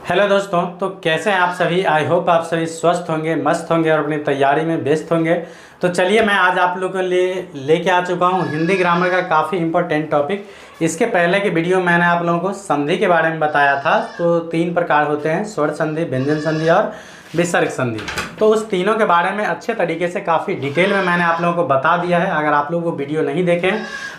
Hello दोस्तों, तो कैसे हैं आप सभी। आई होप आप सभी स्वस्थ होंगे, मस्त होंगे और अपनी तैयारी में व्यस्त होंगे। तो चलिए मैं आज आप लोगों के लिए लेके आ चुका हूँ हिंदी ग्रामर का काफ़ी इंपॉर्टेंट टॉपिक। इसके पहले के वीडियो में मैंने आप लोगों को संधि के बारे में बताया था। तो 3 प्रकार होते हैं, स्वर संधि, व्यंजन संधि और विसर्ग संधि। तो उस तीनों के बारे में अच्छे तरीके से काफ़ी डिटेल में मैंने आप लोगों को बता दिया है। अगर आप लोग वो वीडियो नहीं देखें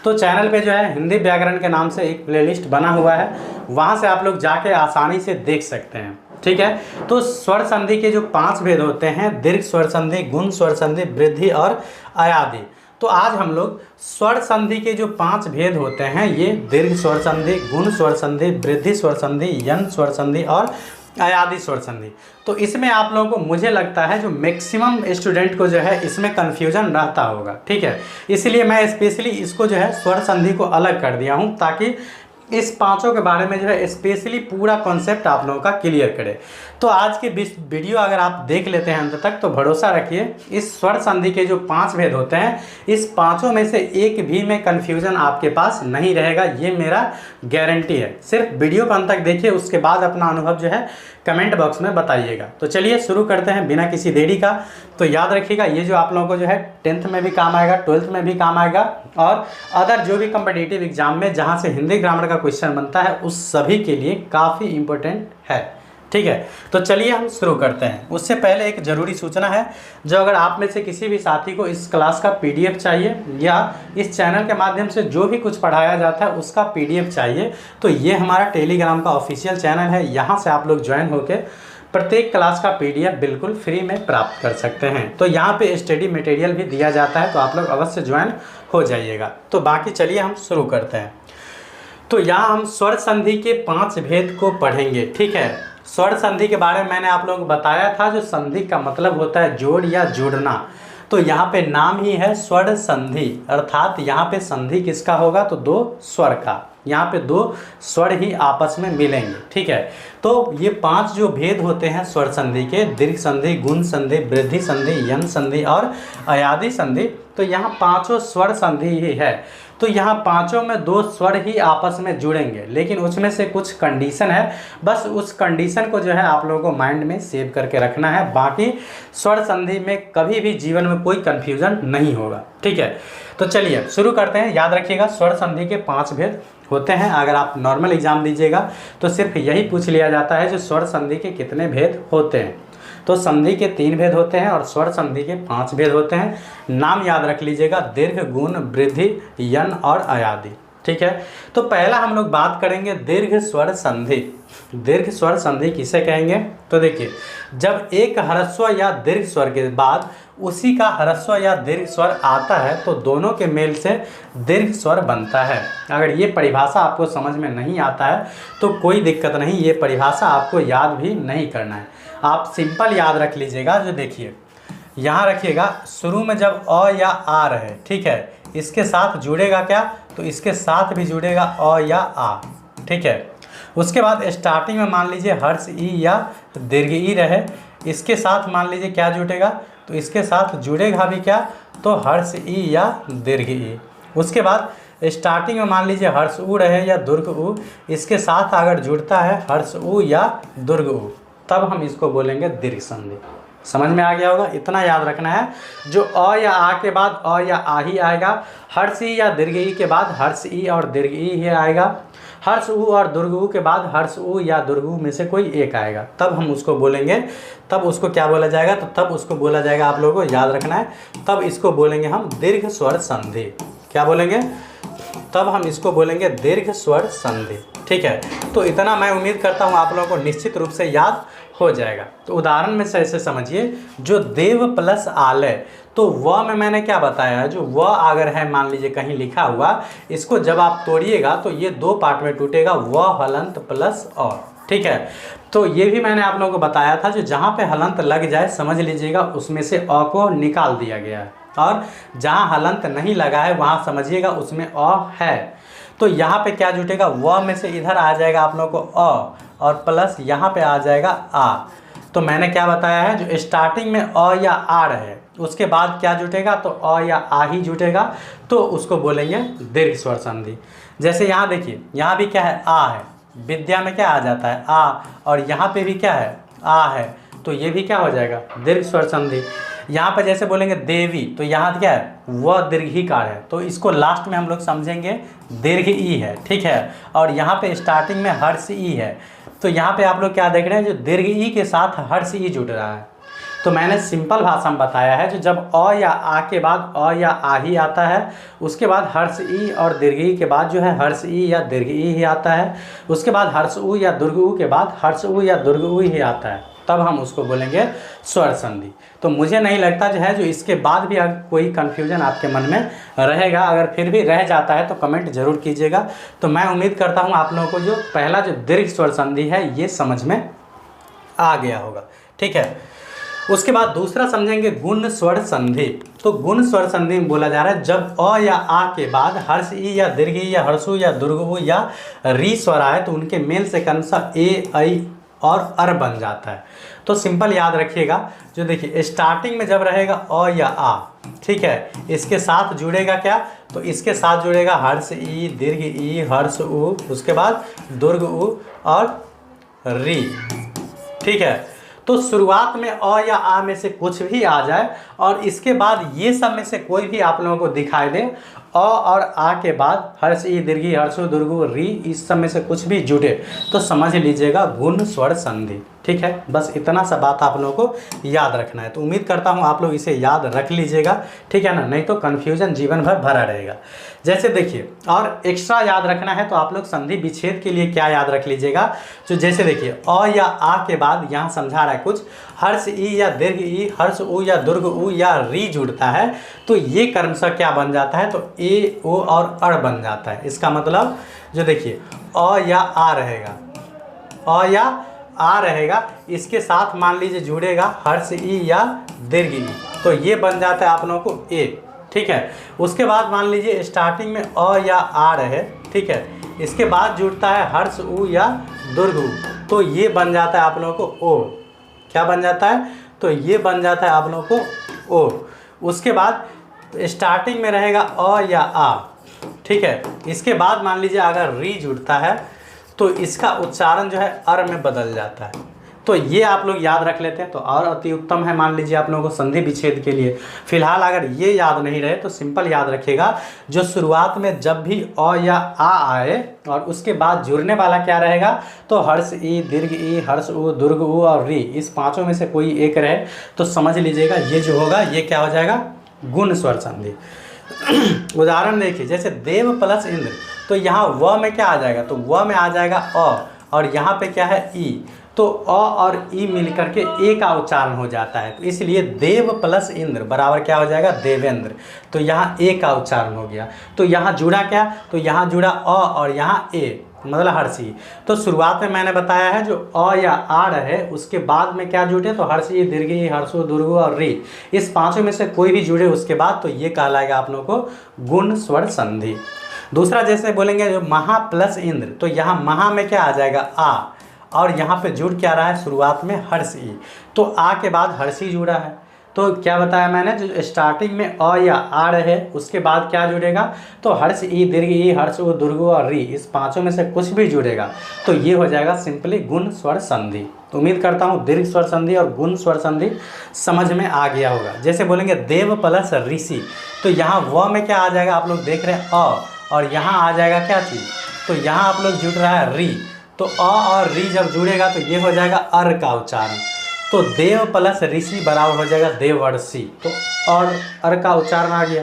तो चैनल पे जो है हिंदी व्याकरण के नाम से एक प्लेलिस्ट बना हुआ है, वहाँ से आप लोग जाके आसानी से देख सकते हैं। ठीक है। तो स्वर संधि के जो 5 भेद होते हैं, दीर्घ स्वर संधि, गुण स्वर संधि, वृद्धि और अयादि। तो आज हम लोग स्वर संधि के जो 5 भेद होते हैं, ये दीर्घ स्वर संधि, गुण स्वर संधि, वृद्धि स्वर संधि, यन स्वर संधि और अयादि स्वर संधि। तो इसमें आप लोगों को, मुझे लगता है जो मैक्सिमम स्टूडेंट को जो है इसमें कन्फ्यूजन रहता होगा। ठीक है। इसलिए मैं स्पेशली इसको जो है स्वर संधि को अलग कर दिया हूँ, ताकि इस पांचों के बारे में जो है स्पेशली पूरा कॉन्सेप्ट आप लोगों का क्लियर करे। तो आज की वीडियो अगर आप देख लेते हैं अंत तक, तो भरोसा रखिए इस स्वर संधि के जो 5 भेद होते हैं, इस पांचों में से एक भी में कन्फ्यूजन आपके पास नहीं रहेगा, ये मेरा गारंटी है। सिर्फ वीडियो को अंत तक देखिए, उसके बाद अपना अनुभव जो है कमेंट बॉक्स में बताइएगा। तो चलिए शुरू करते हैं बिना किसी देरी का। तो याद रखिएगा, ये जो आप लोगों को जो है 10th में भी काम आएगा, 12th में भी काम आएगा और अदर जो भी कम्पिटिटिव एग्जाम में जहाँ से हिंदी ग्रामर का क्वेश्चन बनता है, उस सभी के लिए काफ़ी इंपॉर्टेंट है। ठीक है। तो चलिए हम शुरू करते हैं। उससे पहले एक ज़रूरी सूचना है, जो अगर आप में से किसी भी साथी को इस क्लास का PDF चाहिए या इस चैनल के माध्यम से जो भी कुछ पढ़ाया जाता है उसका PDF चाहिए, तो ये हमारा टेलीग्राम का ऑफिशियल चैनल है। यहाँ से आप लोग ज्वाइन होकर प्रत्येक क्लास का PDF बिल्कुल फ्री में प्राप्त कर सकते हैं। तो यहाँ पे स्टडी मटेरियल भी दिया जाता है, तो आप लोग अवश्य ज्वाइन हो जाइएगा। तो बाकी चलिए हम शुरू करते हैं। तो यहाँ हम स्वर संधि के 5 भेद को पढ़ेंगे। ठीक है। स्वर संधि के बारे में मैंने आप लोगों को बताया था, जो संधि का मतलब होता है जोड़ या जोड़ना। तो यहाँ पे नाम ही है स्वर संधि, अर्थात यहाँ पे संधि किसका होगा, तो 2 स्वर का। यहाँ पे 2 स्वर ही आपस में मिलेंगे। ठीक है। तो ये 5 जो भेद होते हैं स्वर संधि के, दीर्घ संधि, गुण संधि, वृद्धि संधि, यन संधि और अयादि संधि, तो यहाँ 5 स्वर संधि ही है। तो यहाँ 5 में 2 स्वर ही आपस में जुड़ेंगे, लेकिन उसमें से कुछ कंडीशन है। बस उस कंडीशन को जो है आप लोगों को माइंड में सेव करके रखना है। बाकी स्वर संधि में कभी भी जीवन में कोई कंफ्यूजन नहीं होगा। ठीक है। तो चलिए शुरू करते हैं। याद रखिएगा, स्वर संधि के 5 भेद होते हैं। अगर आप नॉर्मल एग्जाम दीजिएगा तो सिर्फ यही पूछ लिया जाता है, जो स्वर संधि के कितने भेद होते हैं। तो संधि के 3 भेद होते हैं और स्वर संधि के 5 भेद होते हैं। नाम याद रख लीजिएगा, दीर्घ, गुण, वृद्धि, यन और अयादि। ठीक है। तो पहला हम लोग बात करेंगे दीर्घ स्वर संधि। दीर्घ स्वर संधि किसे कहेंगे, तो देखिए, जब एक ह्रस्व या दीर्घ स्वर के बाद उसी का ह्रस्व या दीर्घ स्वर आता है, तो दोनों के मेल से दीर्घ स्वर बनता है। अगर ये परिभाषा आपको समझ में नहीं आता है तो कोई दिक्कत नहीं, ये परिभाषा आपको याद भी नहीं करना है। आप सिंपल याद रख लीजिएगा। जो देखिए यहाँ रखिएगा, शुरू में जब अ या आ रहे, ठीक है, इसके साथ जुड़ेगा क्या, तो इसके साथ भी जुड़ेगा अ या आ। ठीक है। उसके बाद स्टार्टिंग में मान लीजिए हर्ष ई या दीर्घ ई रहे, इसके साथ मान लीजिए क्या जुड़ेगा, तो इसके साथ जुड़ेगा भी क्या, तो हर्ष ई या दीर्घ ई। उसके बाद स्टार्टिंग में मान लीजिए हर्ष ऊ रहे या दुर्ग ऊ, इसके साथ अगर जुड़ता है हर्ष ऊ या दुर्ग ऊ, तब हम इसको बोलेंगे दीर्घ संधि। समझ में आ गया होगा। इतना याद रखना है, जो अ या आ के बाद अ या आ ही आएगा, हर्ष ई या दीर्घ ई के बाद हर्ष ई और दीर्घ ई ही आएगा, हर्ष ऊ और दुर्ग ऊ के बाद हर्ष ऊ या दुर्ग ऊ में से कोई एक आएगा, तब हम उसको बोलेंगे, तब उसको क्या बोला जाएगा, तो तब उसको बोला जाएगा, आप लोगों को याद रखना है, तब इसको बोलेंगे हम दीर्घ स्वर संधि। क्या बोलेंगे, तब हम इसको बोलेंगे दीर्घ स्वर संधि। ठीक है। तो इतना मैं उम्मीद करता हूँ आप लोगों को निश्चित रूप से याद हो जाएगा। तो उदाहरण में से ऐसे समझिए, जो देव प्लस आलय, तो व में मैंने क्या बताया है, जो व अगर है मान लीजिए कहीं लिखा हुआ, इसको जब आप तोड़िएगा तो ये 2 पार्ट में टूटेगा, व हलंत प्लस अ। ठीक है। तो ये भी मैंने आप लोगों को बताया था, जो जहाँ पे हलंत लग जाए समझ लीजिएगा उसमें से अ को निकाल दिया गया है, और जहाँ हलंत नहीं लगा है वहाँ समझिएगा उसमें अ है। तो यहाँ पे क्या जुटेगा, व में से इधर आ जाएगा आप लोगों को अ, और प्लस यहाँ पे आ जाएगा आ। तो मैंने क्या बताया है, जो स्टार्टिंग में अ या आ रहे, उसके बाद क्या जुटेगा, तो अ या आ ही जुटेगा, तो उसको बोलेंगे दीर्घ स्वर संधि। जैसे यहाँ देखिए, यहाँ भी क्या है, आ है, विद्या में क्या आ जाता है आ, और यहाँ पे भी क्या है आ है, तो ये भी क्या हो जाएगा दीर्घ स्वर संधि। यहाँ पे जैसे बोलेंगे देवी, तो यहाँ क्या है वह दीर्घिकार है, तो इसको लास्ट में हम लोग समझेंगे दीर्घ ई है, ठीक है। और यहाँ पे स्टार्टिंग में हर्ष ई है, तो यहाँ पे आप लोग क्या देख रहे हैं, जो दीर्घ ई के साथ हर्ष ई जुड़ रहा है। तो मैंने सिंपल भाषा में बताया है, जो जब अ या आ के बाद अ या आ ही आता है, उसके बाद हर्ष ई और दीर्घ ई के बाद जो है हर्ष ई या दीर्घ ई ही आता है, उसके बाद हर्ष उ या दीर्घ उ के बाद हर्ष उ या दीर्घ उ ही आता है, तब हम उसको बोलेंगे स्वर संधि। तो मुझे नहीं लगता जो है जो इसके बाद भी अगर कोई कन्फ्यूजन आपके मन में रहेगा, अगर फिर भी रह जाता है तो कमेंट जरूर कीजिएगा। तो मैं उम्मीद करता हूँ आप लोगों को जो पहला जो दीर्घ स्वर संधि है ये समझ में आ गया होगा, ठीक है। उसके बाद दूसरा समझेंगे गुण स्वर संधि। तो गुण स्वर संधि में बोला जा रहा है जब अ या आ के बाद हर्ष ई या दीर्घ ई या हर्षु या दीर्घ उ या री स्वर आए तो उनके मेल से क्रमशः ए ऐ और अर बन जाता है। तो सिंपल याद रखिएगा, जो देखिए स्टार्टिंग में जब रहेगा अ या आ, ठीक है, इसके साथ जुड़ेगा क्या, तो इसके साथ जुड़ेगा हर्ष ई दीर्घ ई हर्ष उ, उसके बाद दीर्घ उ और री, ठीक है। तो शुरुआत में अ या आ में से कुछ भी आ जाए और इसके बाद ये सब में से कोई भी आप लोगों को दिखाई दे, अ और आ के बाद हर्ष ई दीर्घ ई हर्ष दीर्घ री, इस सब में से कुछ भी जुड़े तो समझ लीजिएगा गुण स्वर संधि, ठीक है। बस इतना सा बात आप लोगों को याद रखना है। तो उम्मीद करता हूँ आप लोग इसे याद रख लीजिएगा, ठीक है ना, नहीं तो कन्फ्यूजन जीवन भर भरा रहेगा। जैसे देखिए और एक्स्ट्रा याद रखना है तो आप लोग संधि विच्छेद के लिए क्या याद रख लीजिएगा, जो जैसे देखिए अ या आ के बाद यहाँ समझा रहा है कुछ हर्ष ई या दीर्घ ई हर्ष उ या दीर्घ उ या री जुड़ता है, तो ये क्रमशः क्या बन जाता है, तो ए ओ और अड़ बन जाता है। इसका मतलब जो देखिए अ या आ रहेगा, अ या आ रहेगा, इसके साथ मान लीजिए जुड़ेगा हर्ष ई या दीर्घ ई, तो ये बन जाता है आप लोगों को ए, ठीक है। उसके बाद मान लीजिए स्टार्टिंग में अ या आ रहे, ठीक है, इसके बाद जुड़ता है हर्ष उ या दीर्घ उ, तो ये बन जाता है आप लोगों को ओ, क्या बन जाता है, तो ये बन जाता है आप लोगों को ओ। उसके बाद स्टार्टिंग में रहेगा अ या आ, ठीक है, इसके बाद मान लीजिए अगर री जुड़ता है तो इसका उच्चारण जो है अर में बदल जाता है। तो ये आप लोग याद रख लेते हैं तो और अति उत्तम है, मान लीजिए आप लोगों को संधि विच्छेद के लिए। फिलहाल अगर ये याद नहीं रहे तो सिंपल याद रखिएगा, जो शुरुआत में जब भी अ या आ आए और उसके बाद जुड़ने वाला क्या रहेगा, तो हर्ष ई दीर्घ ई हर्ष उ दीर्घ उ और री, इस पांचों में से कोई एक रहे तो समझ लीजिएगा ये जो होगा ये क्या हो जाएगा गुण स्वर संधि। उदाहरण देखिए, जैसे देव प्लस इंद्र, तो यहाँ व में क्या आ जाएगा, तो व में आ जाएगा अ और यहाँ पे क्या है ई, तो अ और ई मिलकर के ए का उच्चारण हो जाता है, तो इसलिए देव प्लस इंद्र बराबर क्या हो जाएगा देवेंद्र, तो यहाँ ए का उच्चारण हो गया। तो यहाँ जुड़ा क्या, तो यहाँ जुड़ा अ और यहाँ ए मतलब हर्षी। तो शुरुआत में मैंने बताया है जो अ या आ रहे उसके बाद में क्या जुटे, तो हर्षी दीर्घ ई हर्षु दीर्घ और री, इस पांचों में से कोई भी जुड़े उसके बाद तो ये कहलाएगा आप लोगों को गुण स्वर संधि। दूसरा जैसे बोलेंगे जो महा प्लस इंद्र, तो यहाँ महा में क्या आ जाएगा आ और यहाँ पे जुड़ क्या रहा है शुरुआत में हर्ष ई, तो आ के बाद हर्षी जुड़ा है। तो क्या बताया मैंने, जो स्टार्टिंग में अ या आ रहे उसके बाद क्या जुड़ेगा, तो हर्ष ई दीर्घ ई हर्ष उ दीर्घ और री, इस पांचों में से कुछ भी जुड़ेगा तो ये हो जाएगा सिंपली गुण स्वर संधि। तो उम्मीद करता हूँ दीर्घ स्वर संधि और गुण स्वर संधि समझ में आ गया होगा। जैसे बोलेंगे देव प्लस ऋषि, तो यहाँ व में क्या आ जाएगा, आप लोग देख रहे हैं अ और यहाँ आ जाएगा क्या चीज़, तो यहाँ आप लोग जुड़ रहा है री, तो अ और री जब जुड़ेगा तो ये हो जाएगा अर का उच्चारण, तो देव प्लस ऋषि बराबर हो जाएगा देवर्षि, तो और अर का उच्चारण आ गया।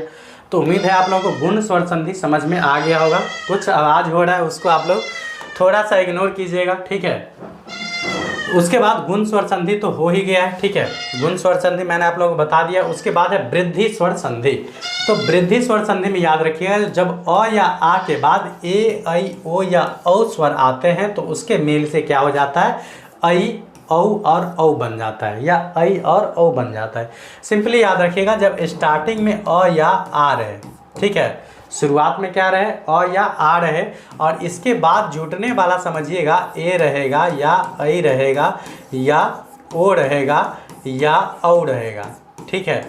तो उम्मीद है आप लोगों को गुण स्वर संधि समझ में आ गया होगा। कुछ आवाज़ हो रहा है उसको आप लोग थोड़ा सा इग्नोर कीजिएगा, ठीक है। उसके बाद गुण स्वर संधि तो हो ही गया है, ठीक है, गुण स्वर संधि मैंने आप लोगों को बता दिया। उसके बाद है वृद्धि स्वर संधि। तो वृद्धि स्वर संधि में याद रखिएगा जब अ या आ के बाद ए ऐ ओ या औ स्वर आते हैं तो उसके मेल से क्या हो जाता है ऐ औ और औ बन जाता है या ऐ और औ बन जाता है। सिंपली याद रखिएगा जब स्टार्टिंग में अ या आ रहे, ठीक है, शुरुआत में क्या रहे अ या आ रहे और इसके बाद जुटने वाला समझिएगा ए रहेगा या ऐ रहेगा या ओ रहेगा या औ रहेगा, ठीक है।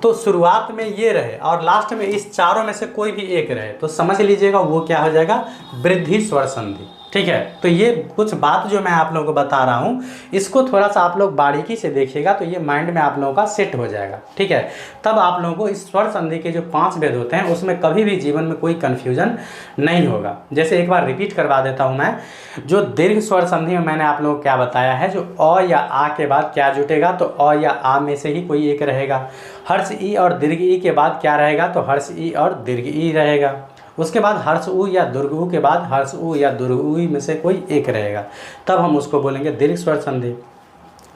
तो शुरुआत में ये रहे और लास्ट में इस चारों में से कोई भी एक रहे, तो समझ लीजिएगा वो क्या हो जाएगा, वृद्धि स्वर संधि। ठीक है, तो ये कुछ बात जो मैं आप लोगों को बता रहा हूँ, इसको थोड़ा सा आप लोग बारीकी से देखिएगा तो ये माइंड में आप लोगों का सेट हो जाएगा। ठीक है, तब आप लोगों को इस स्वर संधि के जो 5 भेद होते हैं उसमें कभी भी जीवन में कोई कन्फ्यूजन नहीं होगा। जैसे एक बार रिपीट करवा देता हूँ मैं, जो दीर्घ स्वर संधि में मैंने आप लोगों को क्या बताया है, जो अ या आ के बाद क्या जुटेगा, तो अ या आ में से ही कोई एक रहेगा। हर्ष ई और दीर्घ ई के बाद क्या रहेगा, तो हर्ष ई और दीर्घ ई रहेगा। उसके बाद हर्ष उ या दुर्ग उ के बाद हर्ष उ या दुर्ग उ में से कोई एक रहेगा, तब हम उसको बोलेंगे दीर्घ स्वर संधि।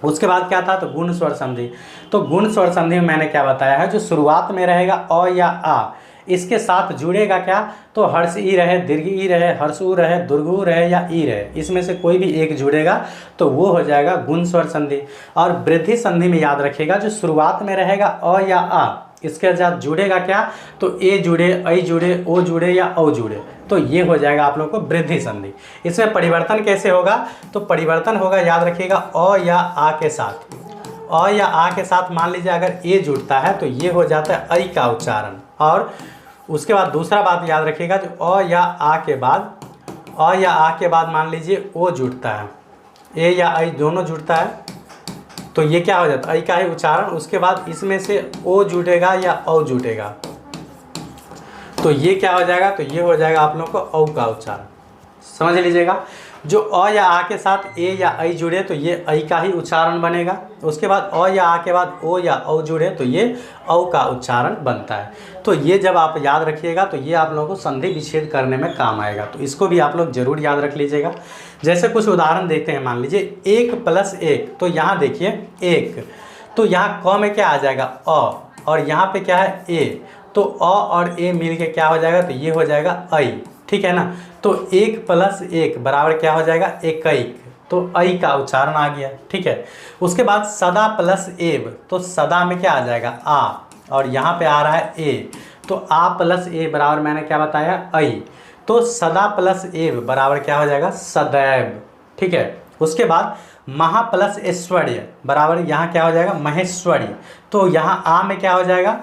उसके बाद क्या था, तो गुण स्वर संधि। तो गुण स्वर संधि में मैंने क्या बताया है, जो शुरुआत में रहेगा अ या आ, इसके साथ जुड़ेगा क्या, तो हर्ष ई रहे, दीर्घ ई रहे, हर्ष उ रहे, दुर्ग उ रहे या ई रहे, इसमें से कोई भी एक जुड़ेगा तो वो हो जाएगा गुण स्वर संधि। और वृद्धि संधि में याद रखिएगा, जो शुरुआत में रहेगा अ या आ, इसके साथ जुड़ेगा क्या, तो ए जुड़े, ऐ जुड़े, ओ जुड़े या औ जुड़े, तो ये हो जाएगा आप लोगों को वृद्धि संधि। इसमें परिवर्तन कैसे होगा, तो परिवर्तन होगा, याद रखिएगा, अ या आ के साथ, अ या आ के साथ मान लीजिए अगर ए जुड़ता है तो ये हो जाता है ऐ का उच्चारण। और उसके बाद दूसरा बात याद रखिएगा, जो अ या आ के बाद, अ या आ के बाद मान लीजिए ओ जुड़ता है, ए या ऐ दोनों जुड़ता है, तो ये क्या हो जाता है, ऐ का ही उच्चारण। उसके बाद इसमें से ओ जुटेगा या औ जुटेगा, तो ये क्या हो जाएगा, तो ये हो जाएगा आप लोगों को औ का उच्चारण। समझ लीजिएगा, जो अ या आ के साथ ए या ऐ जुड़े तो ये ऐ का ही उच्चारण बनेगा। उसके बाद अ या आ के बाद ओ या औ जुड़े तो ये औ का उच्चारण बनता है। तो ये जब आप याद रखिएगा तो ये आप लोगों को संधि विच्छेद करने में काम आएगा, तो इसको भी आप लोग जरूर याद रख लीजिएगा। जैसे कुछ उदाहरण देखते हैं, मान लीजिए 1 + 1, तो यहाँ देखिए 1, तो यहाँ क में क्या आ जाएगा, अ, और यहाँ पे क्या है, ए, तो अ और ए मिल के क्या हो जाएगा, तो ये हो जाएगा ऐ। ठीक है ना, तो 1 + 1 बराबर क्या हो जाएगा, एकैक, तो ऐ का उच्चारण आ गया। ठीक है, उसके बाद सदा + एव, तो सदा में क्या आ जाएगा, आ, और यहाँ पे आ रहा है ए, तो आ + ए बराबर मैंने क्या बताया, ऐ, तो सदा + एव बराबर क्या हो जाएगा, सदैव। ठीक है, उसके बाद महा + ऐश्वर्य बराबर यहाँ क्या हो जाएगा, महेश्वरी, तो यहाँ आ में क्या हो जाएगा,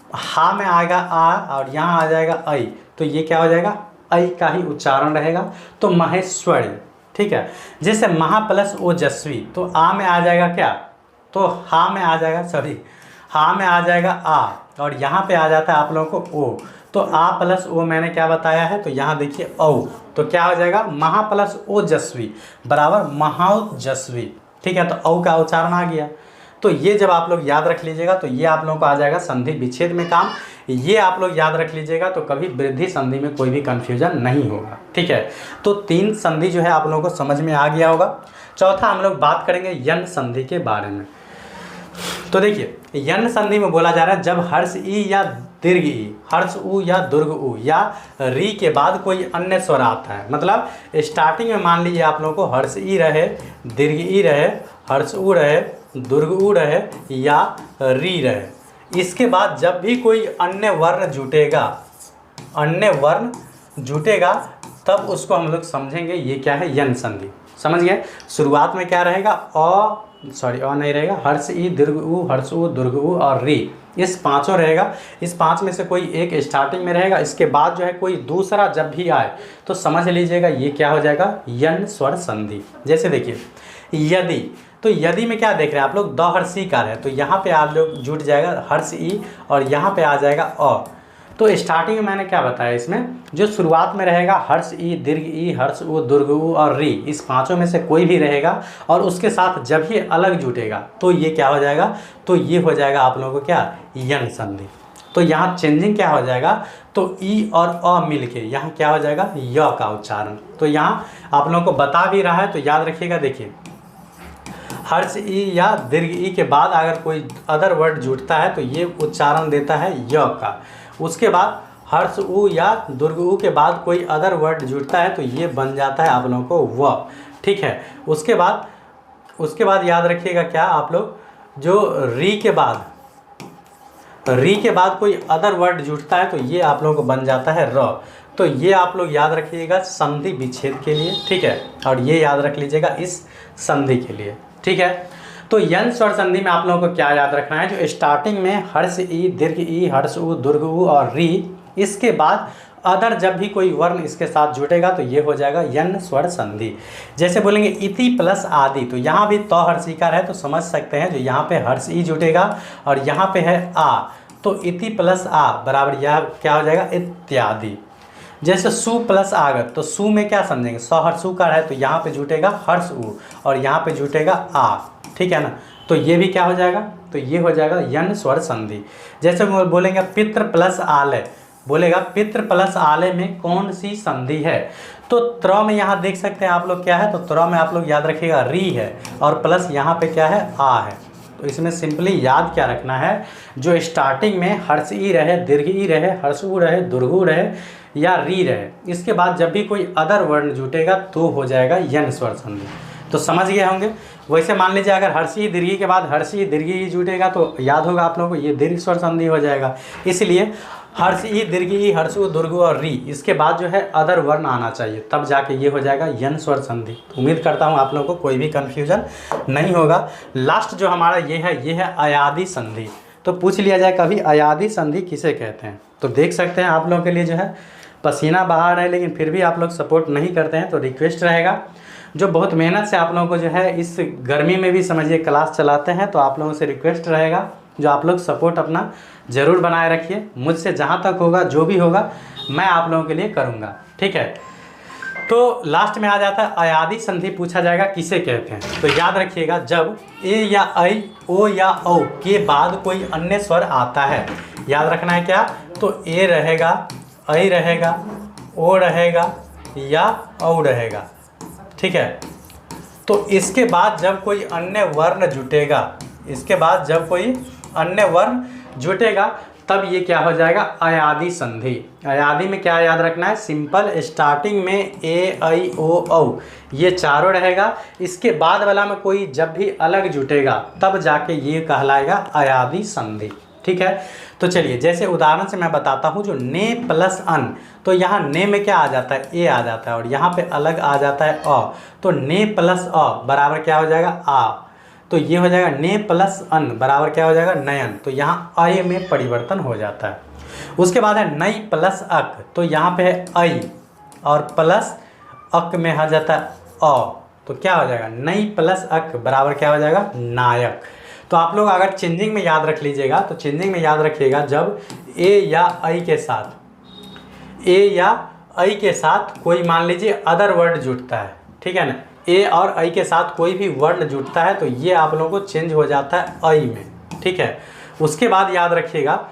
हा में आएगा आ, और यहाँ आ जाएगा ऐ, तो ये क्या हो जाएगा, ऐ का ही उच्चारण रहेगा, तो महेश्वरी। ठीक है, जैसे महा + ओजस्वी, तो आ में आ जाएगा क्या, तो हा में आ जाएगा, सॉरी, हा में आ जाएगा आ, और यहाँ पे आ जाता है आप लोगों को ओ, तो आ + ओ मैंने क्या बताया है, तो यहाँ देखिए औ, तो क्या हो जाएगा, महा + ओजस्वी बराबर महाओजस्वी। ठीक है, तो औ का उच्चारण आ गया। तो ये जब आप लोग याद रख लीजिएगा तो ये आप लोगों को आ जाएगा संधि विच्छेद में काम। ये आप लोग याद रख लीजिएगा तो कभी वृद्धि संधि में कोई भी कन्फ्यूजन नहीं होगा। ठीक है, तो 3 संधि जो है आप लोगों को समझ में आ गया होगा। चौथा हम लोग बात करेंगे यन संधि के बारे में। तो देखिए, यन संधि में बोला जा रहा है जब हर्ष ई या दीर्घ ई, हर्ष उ या दुर्ग उ या री के बाद कोई अन्य स्वर आता है। मतलब स्टार्टिंग में मान लीजिए आप लोगों को हर्ष ई रहे, दीर्घ ई रहे, हर्ष उ रहे, दुर्ग उ रहे या री रहे, इसके बाद जब भी कोई अन्य वर्ण जुटेगा, अन्य वर्ण जुटेगा, तब उसको हम लोग समझेंगे ये क्या है, यन संधि। समझ गए, शुरुआत में क्या रहेगा, अ नहीं रहेगा, हर्ष ई, दीर्घ उ, हर्ष उ, दुर्ग उ और री, इस पांचों रहेगा। इस 5 में से कोई एक स्टार्टिंग में रहेगा, इसके बाद जो है कोई दूसरा जब भी आए तो समझ लीजिएगा ये क्या हो जाएगा, यन स्वर संधि। जैसे देखिए यदि, तो यदि में क्या देख रहे हैं आप लोग, द हर्ष ई कार है, तो यहाँ पे आप लोग जुट जाएगा हर्ष ई और यहाँ पे आ जाएगा अ। तो स्टार्टिंग में मैंने क्या बताया, इसमें जो शुरुआत में रहेगा हर्ष ई, दीर्घ ई, हर्ष उ, दुर्ग उ और री, इस पांचों में से कोई भी रहेगा और उसके साथ जब ही अलग जुटेगा तो ये क्या हो जाएगा, तो ये हो जाएगा आप लोगों को क्या, यन संधि। तो यहाँ चेंजिंग क्या हो जाएगा, तो ई और अ मिल के यहाँ क्या हो जाएगा, य का उच्चारण। तो यहाँ आप लोगों को बता भी रहा है, तो याद रखिएगा। देखिए हर्ष ई या दीर्घ ई के बाद अगर कोई अदर वर्ड जुटता है तो ये उच्चारण देता है य का। उसके बाद हर्ष उ या दुर्ग उ के बाद कोई अदर वर्ड जुड़ता है तो ये बन जाता है आप लोगों को व। ठीक है, उसके बाद याद रखिएगा क्या आप लोग, जो री के बाद कोई अदर वर्ड जुड़ता है तो ये आप लोगों को बन जाता है र। तो ये आप लोग याद रखिएगा संधि विच्छेद के लिए। ठीक है, और ये याद रख लीजिएगा इस संधि के लिए। ठीक है, तो यन स्वर संधि में आप लोगों को क्या याद रखना है, जो स्टार्टिंग में हर्ष ई, दीर्घ ई, हर्ष उ, दीर्घ उ और री, इसके बाद अदर जब भी कोई वर्ण इसके साथ जुटेगा तो ये हो जाएगा यन स्वर संधि। जैसे बोलेंगे इति प्लस आदि, तो यहाँ भी तो हर्षिकार है तो समझ सकते हैं जो यहाँ पे हर्ष ई जुटेगा और यहाँ पे है आ, तो इति प्लस आ बराबर यह क्या हो जाएगा इत्यादि। जैसे सु प्लस आगत, तो सु में क्या समझेंगे, सहर्षुकार है तो यहाँ पे जुटेगा हर्ष उ और यहाँ पे जुटेगा आ, ठीक है ना, तो ये भी क्या हो जाएगा, तो ये हो जाएगा यन स्वर संधि। जैसे बोलेंगे पितृ प्लस आलय, बोलेगा पितृ प्लस आलय में कौन सी संधि है, तो त्र में यहाँ देख सकते हैं आप लोग क्या है, तो त्र में आप लोग याद रखिएगा री है और प्लस यहाँ पे क्या है आ है। तो इसमें सिंपली याद क्या रखना है, जो स्टार्टिंग में हर्ष ई रहे, दीर्घ ई रहे, हर्ष उ रहे, दीर्घ उ रहे या री रहे, इसके बाद जब भी कोई अदर वर्ण जुटेगा तो हो जाएगा यन स्वर संधि। तो समझ गए होंगे। वैसे मान लीजिए अगर हर्षी दीर्घी के बाद हर्षी दीर्घी जुटेगा तो याद होगा आप लोगों को ये दीर्घ स्वर संधि हो जाएगा। इसलिए हर्षी दीर्घी, हर्षु, दुर्गु और री, इसके बाद जो है अदर वर्ण आना चाहिए, तब जाके ये हो जाएगा यन स्वर संधि। उम्मीद करता हूँ आप लोगों को कोई भी कन्फ्यूजन नहीं होगा। लास्ट जो हमारा ये है अयादि संधि। तो पूछ लिया जाए कभी अयादि संधि किसे कहते हैं, तो देख सकते हैं आप लोगों के लिए जो है पसीना बहा रहे हैं, लेकिन फिर भी आप लोग सपोर्ट नहीं करते हैं, तो रिक्वेस्ट रहेगा जो बहुत मेहनत से आप लोगों को जो है इस गर्मी में भी समझिए क्लास चलाते हैं, तो आप लोगों से रिक्वेस्ट रहेगा जो आप लोग सपोर्ट अपना ज़रूर बनाए रखिए। मुझसे जहाँ तक होगा जो भी होगा मैं आप लोगों के लिए करूँगा, ठीक है। तो लास्ट में आ जाता है अयादि संधि, पूछा जाएगा किसे कहते हैं, तो याद रखिएगा जब ए या ऐ, ओ या औ के बाद कोई अन्य स्वर आता है, याद रखना है क्या, तो ए रहेगा, ऐ रहेगा, ओ रहेगा या औ रहेगा, ठीक है। तो इसके बाद जब कोई अन्य वर्ण जुटेगा, इसके बाद जब कोई अन्य वर्ण जुटेगा तब ये क्या हो जाएगा अयादि संधि। अयादि में क्या याद रखना है, सिंपल स्टार्टिंग में ए, ऐ, ओ, औ ये चारों रहेगा, इसके बाद वाला में कोई जब भी अलग जुटेगा तब जाके ये कहलाएगा अयादि संधि, ठीक है। तो चलिए जैसे उदाहरण से मैं बताता हूँ, जो ने प्लस अन, तो यहाँ ने में क्या आ जाता है, ए आ जाता है और यहाँ पे अलग आ जाता है अ, तो ने प्लस अ बराबर क्या हो जाएगा आ, तो ये हो जाएगा ने प्लस अन बराबर क्या हो जाएगा नयन, तो यहाँ अय में परिवर्तन हो जाता है। उसके बाद है नई प्लस अक, तो यहाँ पे है ऐ और प्लस अक में आ जाता है अ, तो क्या हो जाएगा नई प्लस अक बराबर क्या हो जाएगा नायक। तो आप लोग अगर चेंजिंग में याद रख लीजिएगा, तो चेंजिंग में याद रखिएगा जब ए या ऐ के साथ, ए या ऐ के साथ कोई मान लीजिए अदर वर्ड जुटता है, ठीक है ना, ए और ऐ के साथ कोई भी वर्ण जुटता है तो ये आप लोगों को चेंज हो जाता है ऐ में, ठीक है। उसके बाद याद रखिएगा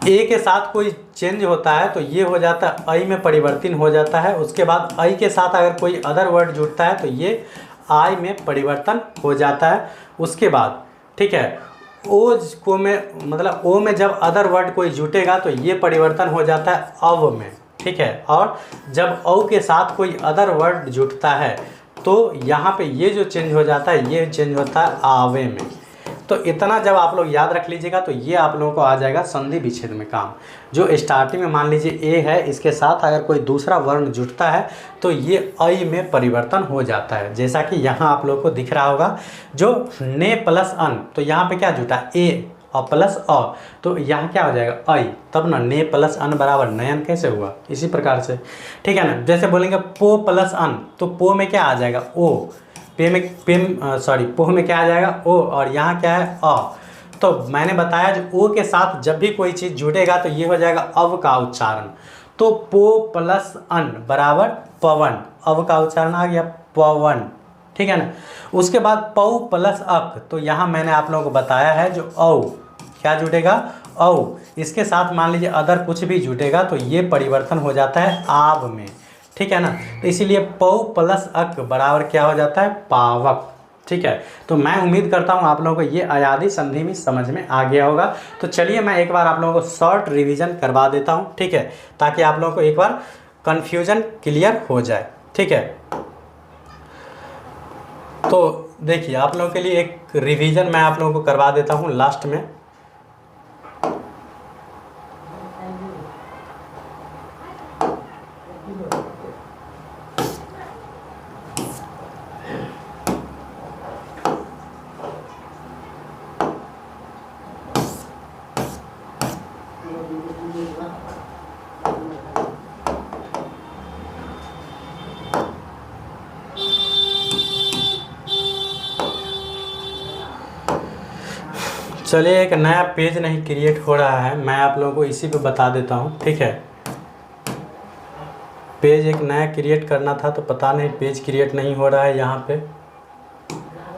ए के साथ कोई चेंज होता है तो ये हो जाता है ऐ में परिवर्तन हो जाता है। उसके बाद ऐ के साथ अगर कोई अदर वर्ड जुड़ता है तो ये आई में परिवर्तन हो जाता है। उसके बाद ठीक है ओ को में मतलब ओ में जब अदर वर्ड कोई जुटेगा तो ये परिवर्तन हो जाता है अव में, ठीक है। और जब औ के साथ कोई अदर वर्ड जुटता है तो यहाँ पे ये जो चेंज हो जाता है ये चेंज होता है आवे में। तो इतना जब आप लोग याद रख लीजिएगा तो ये आप लोगों को आ जाएगा संधि विच्छेद में काम। जो स्टार्टिंग में मान लीजिए ए है, इसके साथ अगर कोई दूसरा वर्ण जुटता है तो ये ऐ में परिवर्तन हो जाता है। जैसा कि यहाँ आप लोग को दिख रहा होगा जो ने प्लस अन, तो यहाँ पे क्या जुटा ए और प्लस अ, तो यहाँ क्या हो जाएगा ऐ, तब ना ने प्लस अन बराबर नयन कैसे हुआ, इसी प्रकार से, ठीक है ना। जैसे बोलेंगे पो प्लस अन, तो पो में क्या आ जाएगा ओ, पे में पोह में क्या आ जाएगा ओ, और यहाँ क्या है अ। तो मैंने बताया जो ओ के साथ जब भी कोई चीज़ जुड़ेगा तो ये हो जाएगा अव का उच्चारण। तो पो प्लस अन बराबर पवन, अव का उच्चारण आ गया पवन, ठीक है ना। उसके बाद पौ प्लस अक, तो यहाँ मैंने आप लोगों को बताया है जो औ क्या जुटेगा औ, इसके साथ मान लीजिए अदर कुछ भी जुटेगा तो ये परिवर्तन हो जाता है आव में, ठीक है ना। तो इसीलिए पौ प्लस अक बराबर क्या हो जाता है पावक, ठीक है। तो मैं उम्मीद करता हूँ आप लोगों को ये अयादि संधि में समझ में आ गया होगा। तो चलिए मैं एक बार आप लोगों को शॉर्ट रिवीजन करवा देता हूँ, ठीक है, ताकि आप लोगों को एक बार कन्फ्यूजन क्लियर हो जाए, ठीक है। तो देखिए आप लोगों के लिए एक रिवीजन मैं आप लोगों को करवा देता हूँ लास्ट में। चलिए, एक नया पेज नहीं क्रिएट हो रहा है, मैं आप लोगों को इसी पे बता देता हूँ, ठीक है। पेज एक नया क्रिएट करना था तो पता नहीं पेज क्रिएट नहीं हो रहा है यहाँ पे।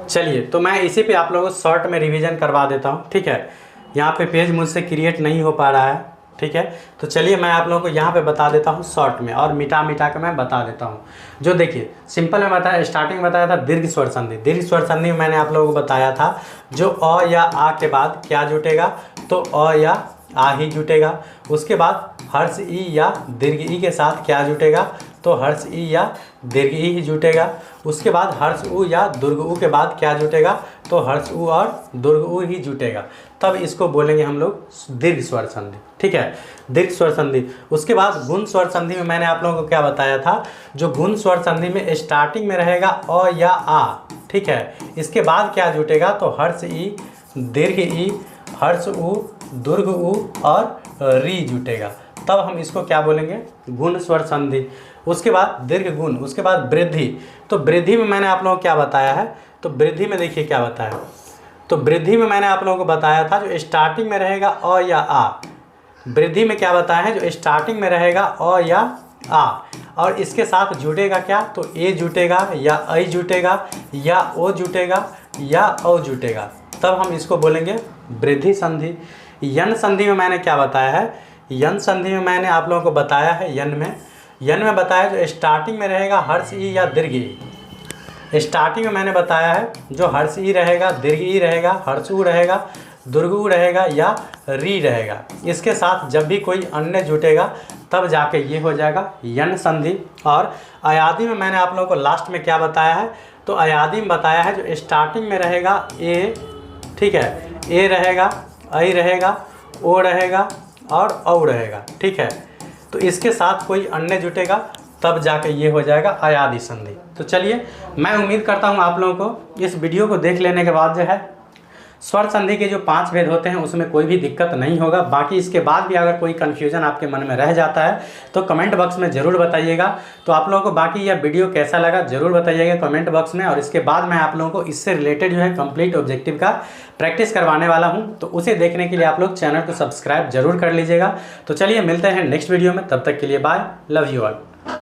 चलिए, तो मैं इसी पे आप लोगों को शॉर्ट में रिवीजन करवा देता हूँ, ठीक है। यहाँ पे पेज मुझसे क्रिएट नहीं हो पा रहा है, ठीक है। तो चलिए मैं आप लोगों को यहाँ पे बता देता हूँ शॉर्ट में, और मिटा मिटा के मैं बता देता हूँ। जो देखिए सिंपल में बताया, स्टार्टिंग में बताया था दीर्घ स्वर संधि। दीर्घ स्वर संधि में मैंने आप लोगों को बताया था जो अ या आ के बाद क्या जुटेगा, तो अ या आ ही जुटेगा। उसके बाद हर्ष ई या दीर्घ ई के साथ क्या जुटेगा, तो हर्ष ई या दीर्घ ई ही जुटेगा। उसके बाद हर्ष उ या दुर्ग उ के बाद क्या जुटेगा, तो हर्ष उ और दुर्ग उ ही जुटेगा। तब इसको बोलेंगे हम लोग दीर्घ स्वर संधि, ठीक है, दीर्घ स्वर संधि। उसके बाद गुण स्वर संधि में मैंने आप लोगों को क्या बताया था, जो गुण स्वर संधि में स्टार्टिंग में रहेगा अ या आ, ठीक है। इसके बाद क्या जुटेगा, तो हर्ष ई, दीर्घ ई, हर्ष उ, दुर्ग उ और री जुटेगा। तब हम इसको क्या बोलेंगे, गुण स्वर संधि। उसके बाद दीर्घ गुण, उसके बाद वृद्धि। तो वृद्धि में मैंने आप लोगों को क्या बताया है, तो वृद्धि में देखिए क्या बताया, तो वृद्धि में मैंने आप लोगों को बताया था जो स्टार्टिंग में रहेगा अ या आ। वृद्धि में क्या बताया है, जो स्टार्टिंग में रहेगा अ या आ और इसके साथ जुटेगा क्या, तो ए जुटेगा या ऐ जुटेगा या ओ जुटेगा या औ जुटेगा। तब हम इसको बोलेंगे वृद्धि संधि। यन संधि में मैंने क्या बताया है, यन संधि में मैंने आप लोगों को बताया है, यन में बताया जो स्टार्टिंग में रहेगा हर्ष ई या दीर्घ ई। स्टार्टिंग में मैंने बताया है जो हर्ष ई रहेगा, दीर्घ ई रहेगा, हर्ष उ रहेगा, दुर्ग उ रहेगा या री रहेगा। इसके साथ जब भी कोई अन्य जुटेगा तब जाके ये हो जाएगा यन संधि। और अयादि में मैंने आप लोगों को लास्ट में क्या बताया है, तो अयादि में बताया है जो स्टार्टिंग में रहेगा ए, ठीक है, ए रहेगा, ऐ रहेगा, ओ रहेगा और औ रहेगा, ठीक है। तो इसके साथ कोई अन्य जुटेगा तब जाके ये हो जाएगा अयादि संधि। तो चलिए, मैं उम्मीद करता हूँ आप लोगों को इस वीडियो को देख लेने के बाद जो है स्वर संधि के जो 5 भेद होते हैं उसमें कोई भी दिक्कत नहीं होगा। बाकी इसके बाद भी अगर कोई कन्फ्यूजन आपके मन में रह जाता है तो कमेंट बॉक्स में ज़रूर बताइएगा। तो आप लोगों को बाकी यह वीडियो कैसा लगा ज़रूर बताइएगा कमेंट बॉक्स में। और इसके बाद मैं आप लोगों को इससे रिलेटेड जो है कंप्लीट ऑब्जेक्टिव का प्रैक्टिस करवाने वाला हूँ, तो उसे देखने के लिए आप लोग चैनल को सब्सक्राइब जरूर कर लीजिएगा। तो चलिए मिलते हैं नेक्स्ट वीडियो में, तब तक के लिए बाय, लव यू ऑल।